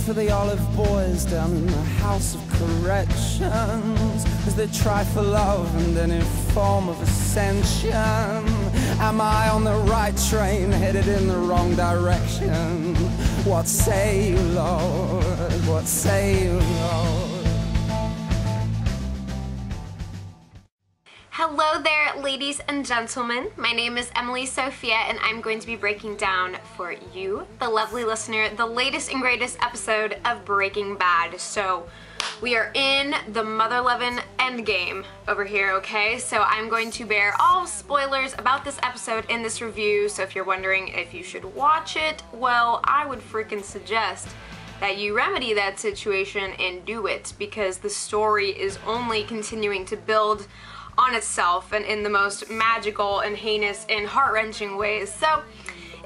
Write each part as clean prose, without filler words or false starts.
for the olive boys down in the house of corrections, as they try for love and any form of ascension. Am I on the right train, headed in the wrong direction? What say you, Lord? What say you, Lord? Hello there, ladies and gentlemen. My name is Emily Sophia, and I'm going to be breaking down for you, the lovely listener, the latest and greatest episode of Breaking Bad. So we are in the mother-lovin' endgame over here, okay? So I'm going to bear all spoilers about this episode in this review. So if you're wondering if you should watch it, well, I would freaking suggest that you remedy that situation and do it, because the story is only continuing to build on itself and in the most magical and heinous and heart-wrenching ways. So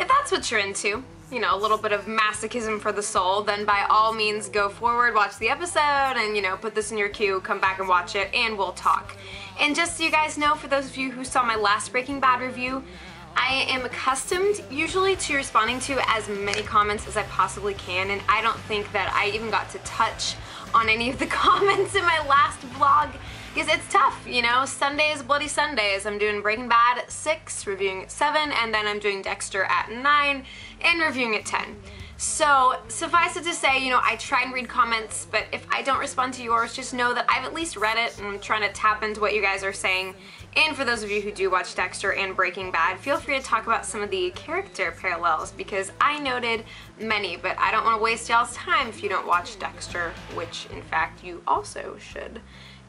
if that's what you're into, you know, a little bit of masochism for the soul, then by all means go forward, watch the episode, and, you know, put this in your queue, come back and watch it, and we'll talk. And just so you guys know, for those of you who saw my last Breaking Bad review, I am accustomed usually to responding to as many comments as I possibly can, and I don't think that I even got to touch on any of the comments in my last vlog, because it's tough, you know. Sundays, bloody Sundays. I'm doing Breaking Bad at 6, reviewing at 7, and then I'm doing Dexter at 9, and reviewing at 10. So, suffice it to say, you know, I try and read comments, but if I don't respond to yours, just know that I've at least read it, and I'm trying to tap into what you guys are saying. And for those of you who do watch Dexter and Breaking Bad, feel free to talk about some of the character parallels, because I noted many, but I don't want to waste y'all's time if you don't watch Dexter, which, in fact, you also should.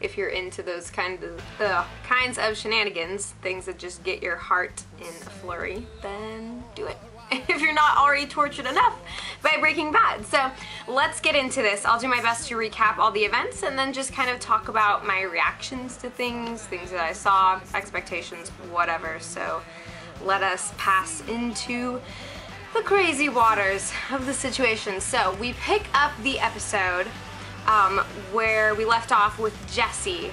If you're into those kinds of shenanigans, things that just get your heart in a flurry, then do it. If you're not already tortured enough by Breaking Bad. So let's get into this. I'll do my best to recap all the events and then just kind of talk about my reactions to things that I saw, expectations, whatever. So let us pass into the crazy waters of the situation. So we pick up the episode where we left off with Jesse,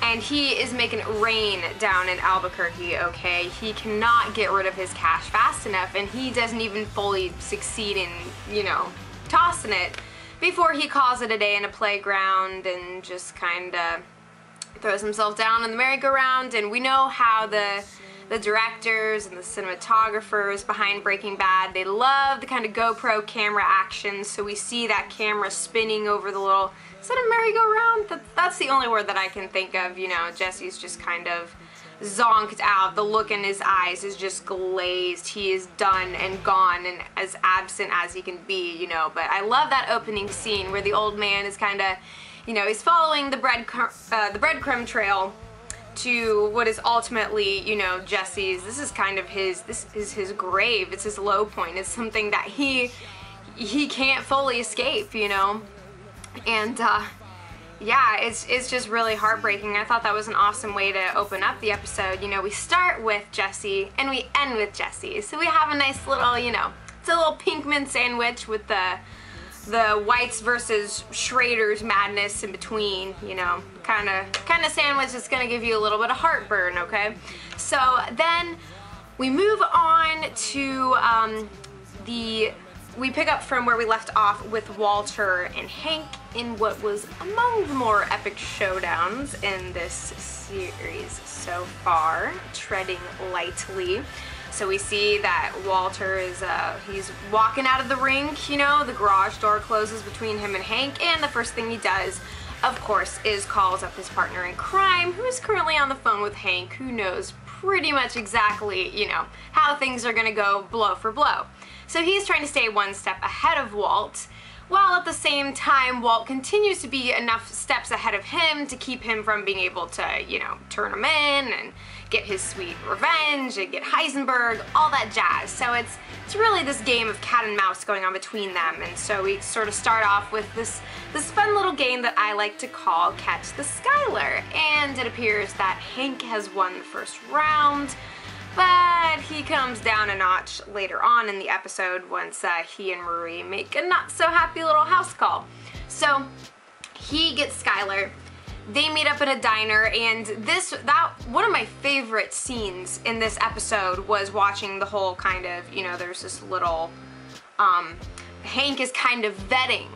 and he is making it rain down in Albuquerque, okay? He cannot get rid of his cash fast enough, and he doesn't even fully succeed in, you know, tossing it before he calls it a day in a playground and just kind of throws himself down on the merry-go-round. And we know how the directors and the cinematographers behind Breaking Bad, they love the kind of GoPro camera action, so we see that camera spinning over the little, is that a merry-go-round? That's the only word that I can think of, you know. Jesse's just kind of zonked out. The look in his eyes is just glazed. He is done and gone and as absent as he can be, you know. But I love that opening scene where the old man is kind of, you know, he's following the breadcrumb trail to what is ultimately, you know, Jesse's. This is kind of this is his grave. It's his low point. It's something that he can't fully escape, you know. And yeah, it's just really heartbreaking. I thought that was an awesome way to open up the episode. You know, we start with Jesse and we end with Jesse. So we have a nice little, you know, it's a little Pinkman sandwich with the Whites versus Schrader's madness in between, you know, kind of sandwich that's gonna give you a little bit of heartburn, okay? So then we move on to we pick up from where we left off with Walter and Hank in what was among the more epic showdowns in this series so far, treading lightly. So we see that Walter is, he's walking out of the rink, you know, the garage door closes between him and Hank, and the first thing he does, of course, is calls up his partner in crime, who is currently on the phone with Hank, who knows pretty much exactly, you know, how things are gonna go blow for blow. So he's trying to stay one step ahead of Walt, while at the same time Walt continues to be enough steps ahead of him to keep him from being able to, you know, turn him in and get his sweet revenge and get Heisenberg, all that jazz. So it's really this game of cat and mouse going on between them. And so we sort of start off with this fun little game that I like to call Catch the Skylar. And it appears that Hank has won the first round, but he comes down a notch later on in the episode once he and Marie make a not so happy little house call. So he gets Skylar. They meet up at a diner, and one of my favorite scenes in this episode was watching the whole kind of, you know, there's this little, Hank is kind of vetting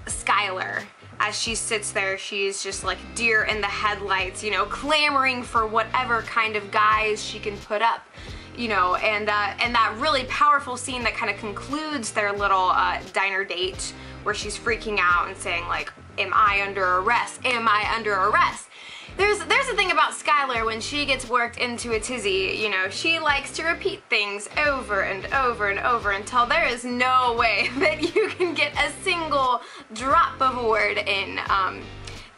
Skylar. As she sits there, she's just like deer in the headlights, you know, clamoring for whatever kind of guys she can put up, you know, and that really powerful scene that kind of concludes their little diner date, where she's freaking out and saying like, am I under arrest? Am I under arrest? There's the thing about Skylar, when she gets worked into a tizzy, you know, she likes to repeat things over and over and over until there is no way that you can get a single drop of a word in. And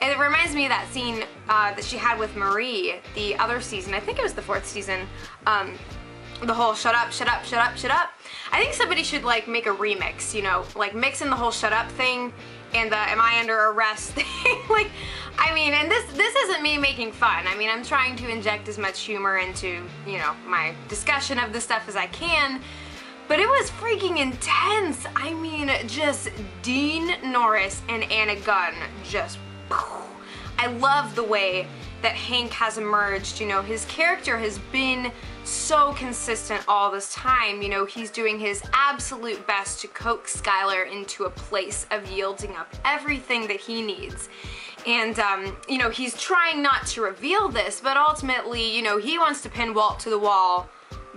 it reminds me of that scene that she had with Marie the other season. I think it was the 4th season. The whole shut up, shut up, shut up, shut up. I think somebody should like make a remix, you know, like mix in the whole shut up thing and the am I under arrest thing. Like, I mean, and this isn't me making fun. I mean, I'm trying to inject as much humor into, you know, my discussion of this stuff as I can. But it was freaking intense. I mean, just Dean Norris and Anna Gunn just, I love the way that Hank has emerged. You know, his character has been so consistent all this time. You know, he's doing his absolute best to coax Skylar into a place of yielding up everything that he needs. And, you know, he's trying not to reveal this, but ultimately, you know, he wants to pin Walt to the wall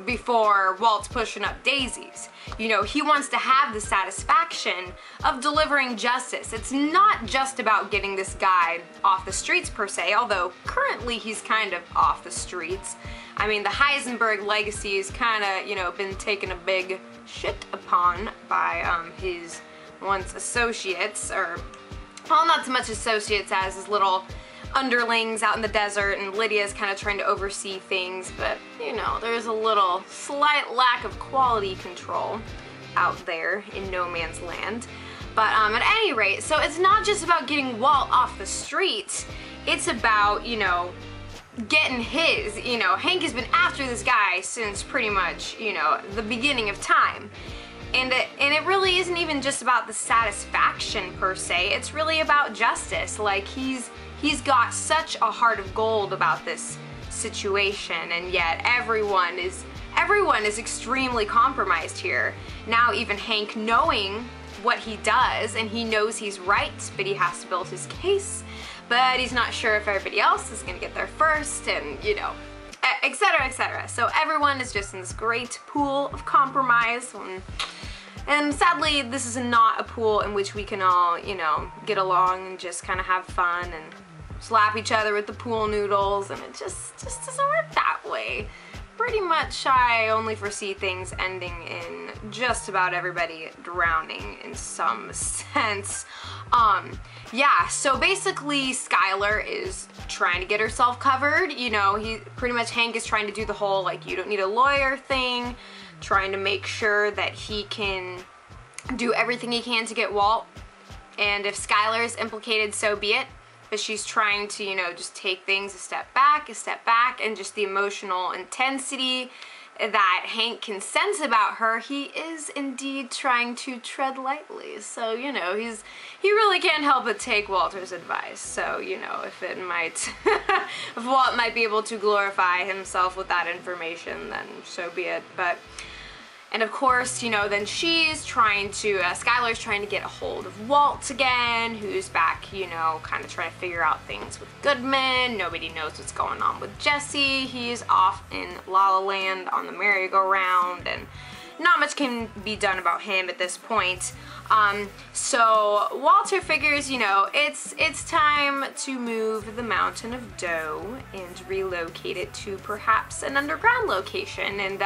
before Walt's pushing up daisies. You know, he wants to have the satisfaction of delivering justice. It's not just about getting this guy off the streets per se, although currently he's kind of off the streets. I mean, the Heisenberg legacy has kind of, you know, been taken a big shit upon by his once associates, or, well, not so much associates as his little underlings out in the desert, and Lydia's kind of trying to oversee things, but, you know, there's a little slight lack of quality control out there in no man's land. But at any rate, so it's not just about getting Walt off the streets, it's about, you know, getting his. You know, Hank has been after this guy since pretty much, you know, the beginning of time. And it really isn't even just about the satisfaction per se, it's really about justice. Like, he's got such a heart of gold about this situation, and yet everyone is extremely compromised here. Now even Hank, knowing what he does, and he knows he's right, but he has to build his case, but he's not sure if everybody else is gonna get there first, and, you know, etc., etc. So everyone is just in this great pool of compromise, and sadly this is not a pool in which we can all, you know, get along and just kind of have fun and slap each other with the pool noodles, and it just doesn't work that way. Pretty much I only foresee things ending in just about everybody drowning in some sense. Yeah, so basically Skylar is trying to get herself covered. You know, Hank is trying to do the whole, like, you don't need a lawyer thing, trying to make sure that he can do everything he can to get Walt. And if Skylar is implicated, so be it. But she's trying to, you know, just take things a step back, and just the emotional intensity that Hank can sense about her, he is indeed trying to tread lightly. So, you know, he really can't help but take Walter's advice. So, you know, if Walt might be able to glorify himself with that information, then so be it. But, and of course, you know, then she's trying to, Skylar's trying to get a hold of Walt again, who's back, you know, kind of trying to figure out things with Goodman. Nobody knows what's going on with Jesse. He's off in La La Land on the merry-go-round, and not much can be done about him at this point. So Walter figures, you know, it's time to move the mountain of dough and relocate it to perhaps an underground location. And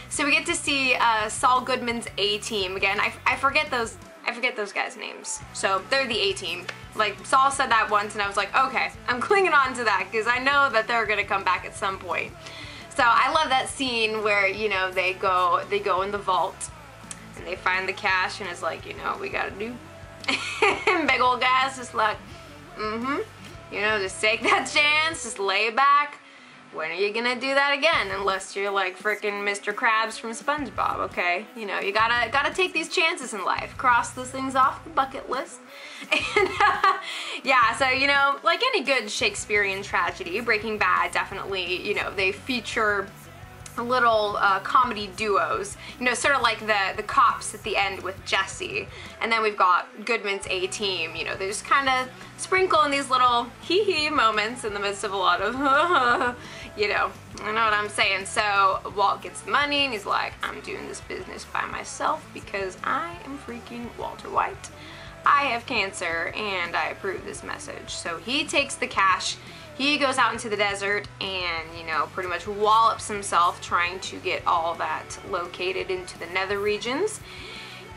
so we get to see Saul Goodman's A-Team again. I forget those guys' names. So they're the A-Team. Like, Saul said that once, and I was like, okay, I'm clinging on to that because I know that they're gonna come back at some point. So I love that scene where, you know, they go in the vault and they find the cash, and it's like, you know, we gotta do. And big old guy's just like, you know, just take that chance, just lay back. When are you gonna do that again? Unless you're like frickin' Mr. Krabs from SpongeBob, okay? You know, you gotta take these chances in life. Cross those things off the bucket list. And yeah, so, you know, like any good Shakespearean tragedy, Breaking Bad definitely, you know, they feature little comedy duos, you know, sort of like the cops at the end with Jesse, and then we've got Goodman's A-Team. You know, they just kind of sprinkle in these little hee-hee moments in the midst of a lot of you know what I'm saying. So Walt gets the money and he's like, I'm doing this business by myself because I am freaking Walter White. I have cancer and I approve this message. So he takes the cash, he goes out into the desert and, you know, pretty much wallops himself trying to get all that located into the nether regions.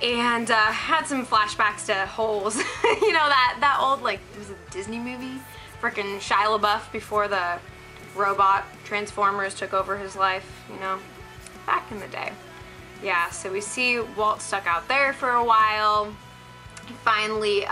And had some flashbacks to Holes. You know, that old, like, it was a Disney movie? Frickin' Shia LaBeouf before the robot Transformers took over his life, you know, back in the day. Yeah, so we see Walt stuck out there for a while. He finally,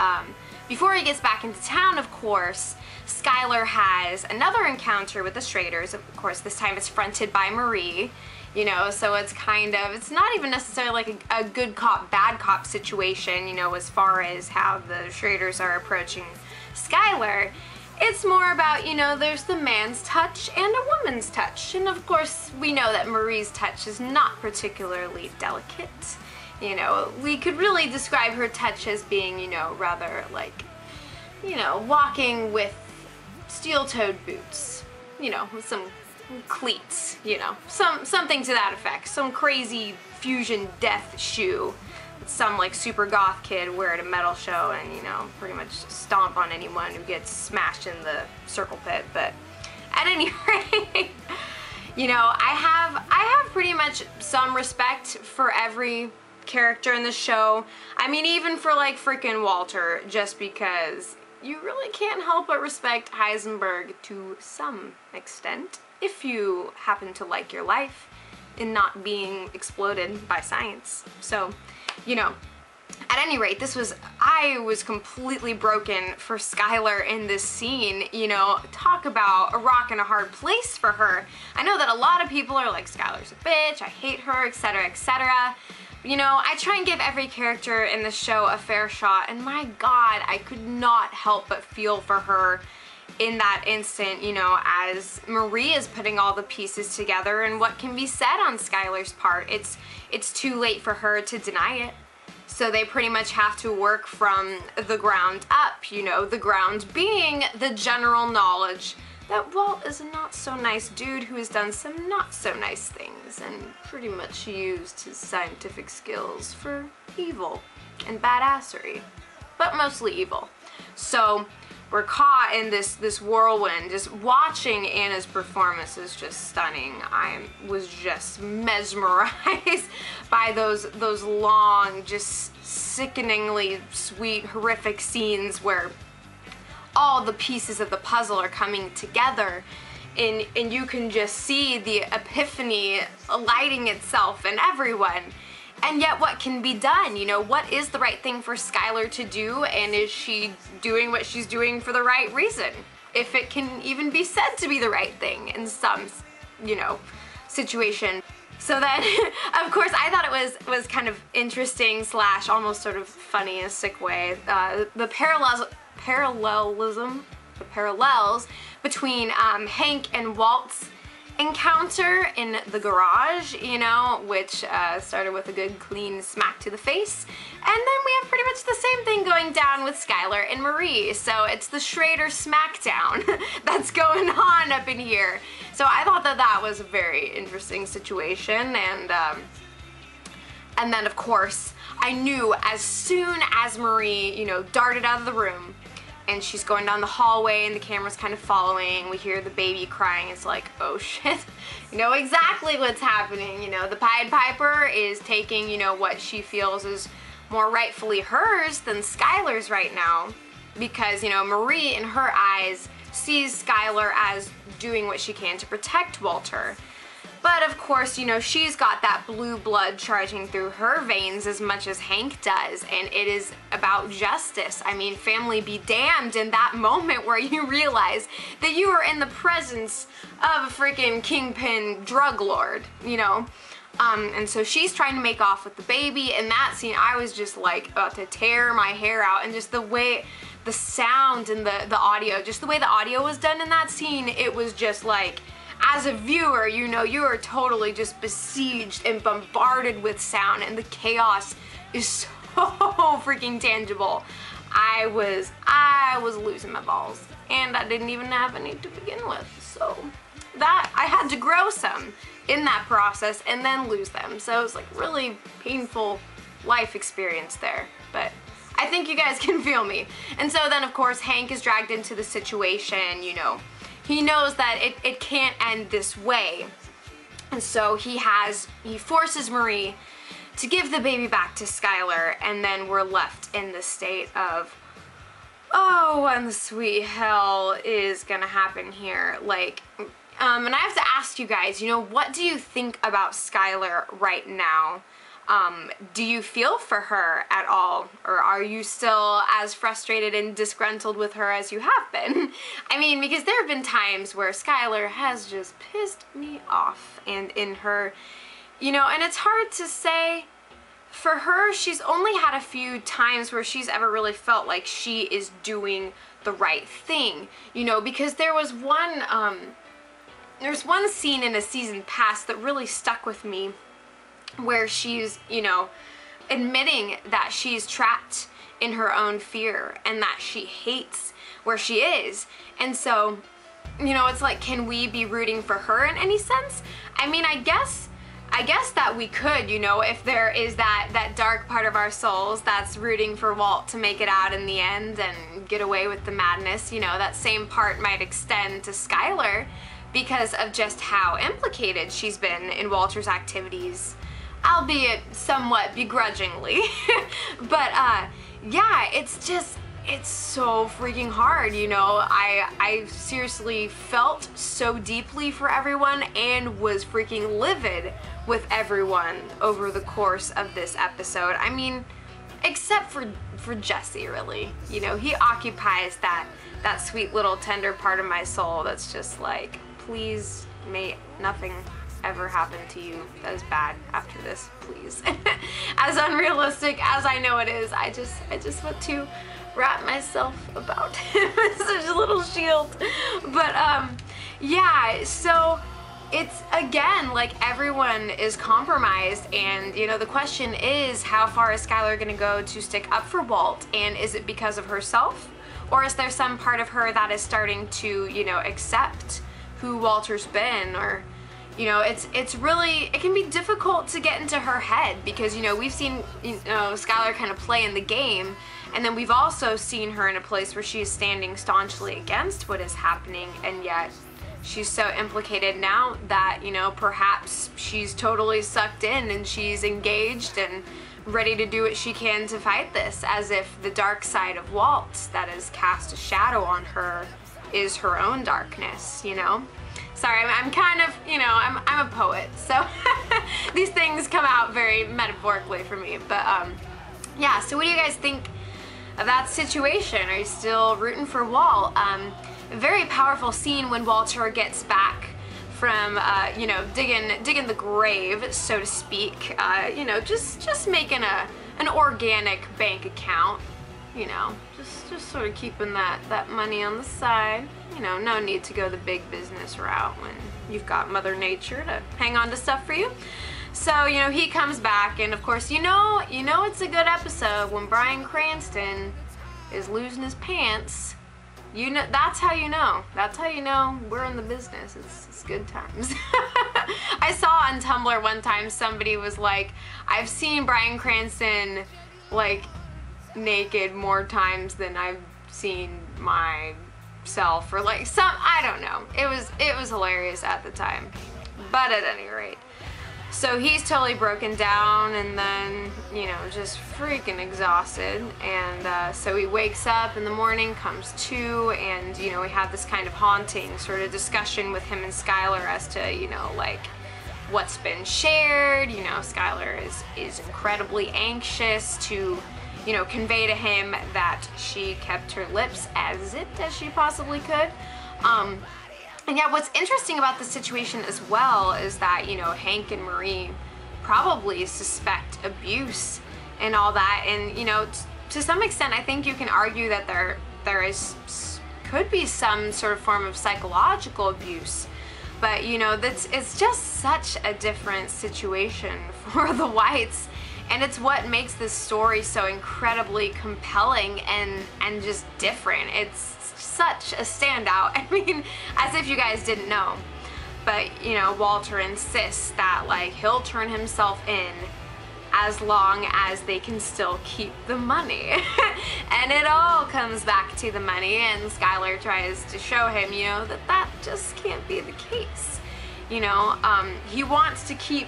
before he gets back into town, of course, Skylar has another encounter with the Schraders. Of course, this time it's fronted by Marie, you know, so it's kind of, it's not even necessarily like a good cop, bad cop situation, you know, as far as how the Schraders are approaching Skylar. It's more about, you know, there's the man's touch and a woman's touch. And of course, we know that Marie's touch is not particularly delicate. You know, we could really describe her touch as being, you know, rather like, you know, walking with steel-toed boots, you know, with some cleats, you know, something to that effect. Some crazy fusion death shoe that some like super goth kid wear at a metal show and, you know, pretty much stomp on anyone who gets smashed in the circle pit. But at any rate, you know, I have pretty much some respect for every character in the show. I mean, even for like freaking Walter, just because you really can't help but respect Heisenberg to some extent if you happen to like your life in not being exploded by science. So, you know, at any rate, I was completely broken for Skylar in this scene. You know, talk about a rock and a hard place for her. I know that a lot of people are like, Skylar's a bitch, I hate her, etc., etc. You know, I try and give every character in the show a fair shot, and my God, I could not help but feel for her in that instant, you know, as Marie is putting all the pieces together. And what can be said on Skylar's part? It's too late for her to deny it. So they pretty much have to work from the ground up, you know, the ground being the general knowledge that Walt is a not so nice dude who has done some not so nice things and pretty much used his scientific skills for evil and badassery, but mostly evil. So we're caught in this whirlwind. Just watching Anna's performance is just stunning. I was just mesmerized by those long, just sickeningly sweet, horrific scenes where all the pieces of the puzzle are coming together, and you can just see the epiphany lighting itself in everyone. And yet what can be done? You know, what is the right thing for Skylar to do, and is she doing what she's doing for the right reason? If it can even be said to be the right thing in some, you know, situation. So then, of course, I thought it was kind of interesting / almost sort of funny in a sick way. The parallels between Hank and Walt's encounter in the garage, you know, which started with a good clean smack to the face, and then we have pretty much the same thing going down with Skylar and Marie. So it's the Schrader smackdown that's going on up in here. So I thought that was a very interesting situation, and then of course I knew as soon as Marie, you know, darted out of the room and she's going down the hallway and the camera's kind of following, we hear the baby crying. It's like, oh shit, you know exactly what's happening. You know, the Pied Piper is taking, you know, what she feels is more rightfully hers than Skylar's right now, because, you know, Marie in her eyes sees Skylar as doing what she can to protect Walter. But of course, you know, she's got that blue blood charging through her veins as much as Hank does, and it is about justice. I mean, family be damned in that moment where you realize that you are in the presence of a freaking kingpin drug lord, you know? And so she's trying to make off with the baby. In that scene, I was just like about to tear my hair out, and just the way the sound and the audio, just the way the audio was done in that scene, it was just like, as a viewer, you know, you are totally just besieged and bombarded with sound, and the chaos is so freaking tangible. I was losing my balls, and I didn't even have any to begin with, so that I had to grow some in that process and then lose them. So it was like really painful life experience there, but I think you guys can feel me. And so then of course Hank is dragged into the situation, you know. He knows that it can't end this way. And so he forces Marie to give the baby back to Skylar, and then we're left in the state of, oh, what in the sweet hell is gonna happen here? Like, and I have to ask you guys, you know, what do you think about Skylar right now? Do you feel for her at all? Or are you still as frustrated and disgruntled with her as you have been? I mean, because there have been times where Skylar has just pissed me off, and in her, you know, and it's hard to say. For her, she's only had a few times where she's ever really felt like she is doing the right thing, you know, because there was one scene in a season past that really stuck with me, where she's, you know, admitting that she's trapped in her own fear and that she hates where she is. And so, you know, it's like, can we be rooting for her in any sense? I mean, I guess that we could, you know, if there is that dark part of our souls that's rooting for Walt to make it out in the end and get away with the madness, you know, that same part might extend to Skylar because of just how implicated she's been in Walter's activities, albeit somewhat begrudgingly. But yeah, it's so freaking hard, you know. I seriously felt so deeply for everyone and was freaking livid with everyone over the course of this episode. I mean, except for Jesse, really. You know, he occupies that sweet little tender part of my soul that's just like, please may nothing ever happen to you that is bad after this, please. As unrealistic as I know it is, I just want to wrap myself about him as such a little shield. But yeah, so it's, again, like, everyone is compromised, and, you know, the question is, how far is Skylar gonna go to stick up for Walt, and is it because of herself, or is there some part of her that is starting to, you know, accept who Walter's been? Or, you know, it's really, it can be difficult to get into her head, because, you know, we've seen, you know, Skylar kind of play in the game, and then we've also seen her in a place where she is standing staunchly against what is happening, and yet she's so implicated now that, you know, perhaps she's totally sucked in and she's engaged and ready to do what she can to fight this, as if the dark side of Walt that has cast a shadow on her is her own darkness, you know? Sorry, I'm kind of, you know, I'm a poet, so these things come out very metaphorically for me. But yeah, so what do you guys think of that situation? Are you still rooting for Walt? A very powerful scene when Walter gets back from, you know, digging the grave, so to speak. You know, just making an organic bank account. You know, just sort of keeping that money on the side. You know, no need to go the big business route when you've got Mother Nature to hang on to stuff for you. So, you know, he comes back, and of course, you know it's a good episode when Bryan Cranston is losing his pants. You know, that's how you know. That's how you know we're in the business. It's good times. I saw on Tumblr one time somebody was like, I've seen Bryan Cranston like naked more times than I've seen myself, or like I don't know. It was hilarious at the time. But at any rate, so he's totally broken down, and then, you know, just freaking exhausted, and so he wakes up in the morning, comes to, and, you know, we have this kind of haunting sort of discussion with him and Skylar as to, you know, like, what's been shared. You know, Skylar is incredibly anxious to, you know, convey to him that she kept her lips as zipped as she possibly could. And yeah, what's interesting about the situation as well is that, you know, Hank and Marie probably suspect abuse and all that. And, you know, to some extent, I think you can argue that there could be some sort of form of psychological abuse. But you know, it's just such a different situation for the whites, and it's what makes this story so incredibly compelling and just different. It's such a standout. I mean, as if you guys didn't know. But you know, Walter insists that like he'll turn himself in as long as they can still keep the money. And it all comes back to the money, and Skylar tries to show him, you know, that that just can't be the case. You know, he wants to keep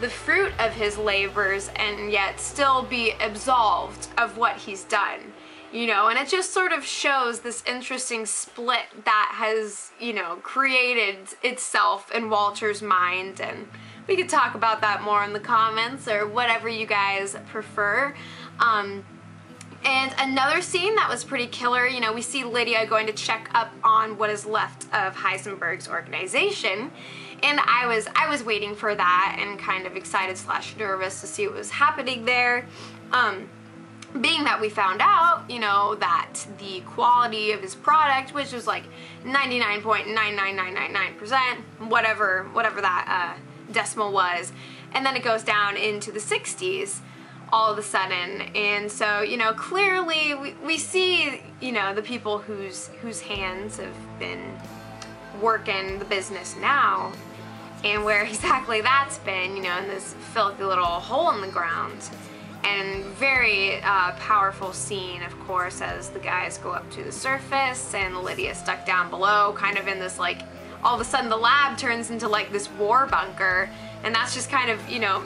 the fruit of his labors and yet still be absolved of what he's done. You know, and it just sort of shows this interesting split that has, you know, created itself in Walter's mind, and we could talk about that more in the comments or whatever you guys prefer. And another scene that was pretty killer, you know, we see Lydia going to check up on what is left of Heisenberg's organization, and I was waiting for that and kind of excited / nervous to see what was happening there. Being that we found out, you know, that the quality of his product, which was like 99.99999%, whatever that decimal was, and then it goes down into the 60s all of a sudden. And so, you know, clearly we see, you know, the people whose hands have been working the business now, and where exactly that's been, you know, in this filthy little hole in the ground. And very powerful scene, of course, as the guys go up to the surface and Lydia stuck down below, kind of in this, like, all of a sudden the lab turns into like this war bunker, and that's just kind of, you know,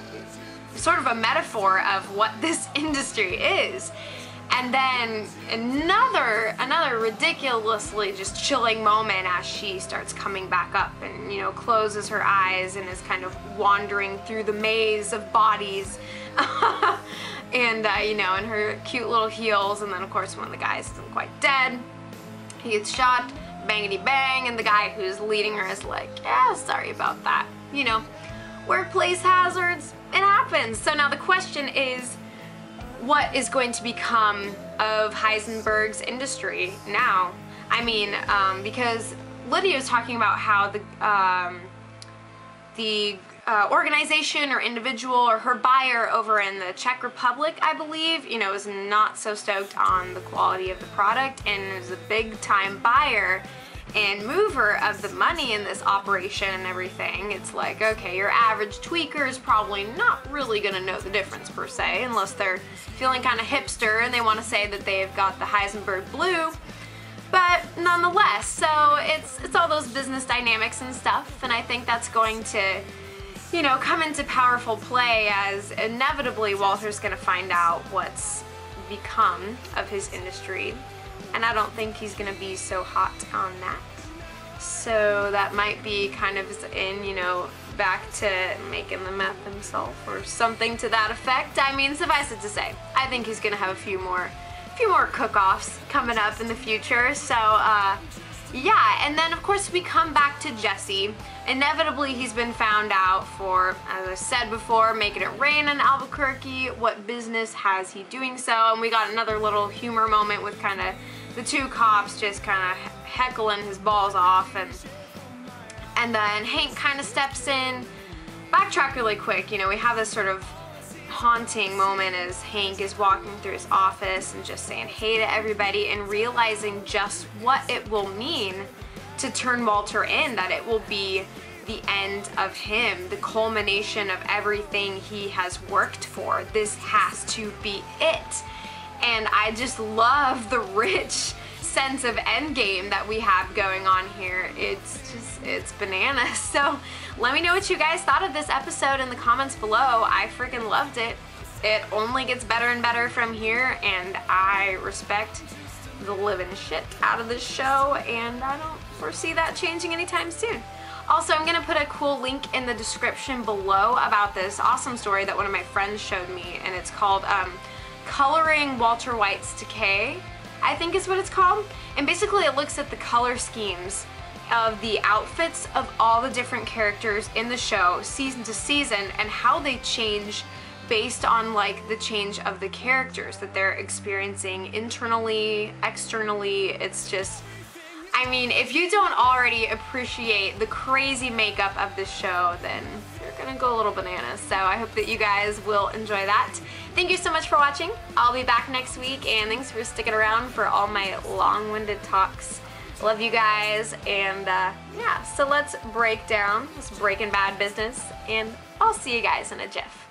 sort of a metaphor of what this industry is. And then another ridiculously just chilling moment as she starts coming back up and, you know, closes her eyes and is kind of wandering through the maze of bodies. And, you know, in her cute little heels, and then of course when the guy isn't quite dead, he gets shot, bangity bang, and the guy who's leading her is like, yeah, sorry about that. You know, workplace hazards, it happens. So now the question is, what is going to become of Heisenberg's industry now? I mean, because Lydia was talking about how the organization or individual or her buyer over in the Czech Republic, I believe, you know, is not so stoked on the quality of the product, and is a big time buyer and mover of the money in this operation and everything. It's like, okay, your average tweaker is probably not really gonna know the difference per se, unless they're feeling kind of hipster and they want to say that they've got the Heisenberg blue. But nonetheless, so it's all those business dynamics and stuff, and I think that's going to, you know, come into powerful play as inevitably Walter's gonna find out what's become of his industry, and I don't think he's gonna be so hot on that. So that might be kind of in, you know, back to making the meth himself or something to that effect. I mean, suffice it to say, I think he's gonna have a few more cook-offs coming up in the future. So yeah, and then of course we come back to Jesse. Inevitably he's been found out for, as I said before, making it rain in Albuquerque. What business has he doing so? And we got another little humor moment with kind of the two cops just kind of heckling his balls off, and then Hank kind of steps in. Backtrack really quick, you know, we have this sort of haunting moment as Hank is walking through his office and just saying hey to everybody and realizing just what it will mean to turn Walter in, that it will be the end of him, the culmination of everything he has worked for. This has to be it. And I just love the rich sense of endgame that we have going on here. It's bananas. So let me know what you guys thought of this episode in the comments below. I freaking loved it. It only gets better and better from here, and I respect the living shit out of this show, and I don't foresee that changing anytime soon. Also, I'm gonna put a cool link in the description below about this awesome story that one of my friends showed me, and it's called Coloring Walter White's Decay, I think is what it's called. And basically it looks at the color schemes of the outfits of all the different characters in the show season to season, and how they change based on like the change of the characters that they're experiencing internally, externally. It's just, I mean, if you don't already appreciate the crazy makeup of this show, then you're gonna go a little bananas. So I hope that you guys will enjoy that. Thank you so much for watching. I'll be back next week, and thanks for sticking around for all my long-winded talks. Love you guys, and yeah, so let's break down this Breaking Bad business, and I'll see you guys in a jiff.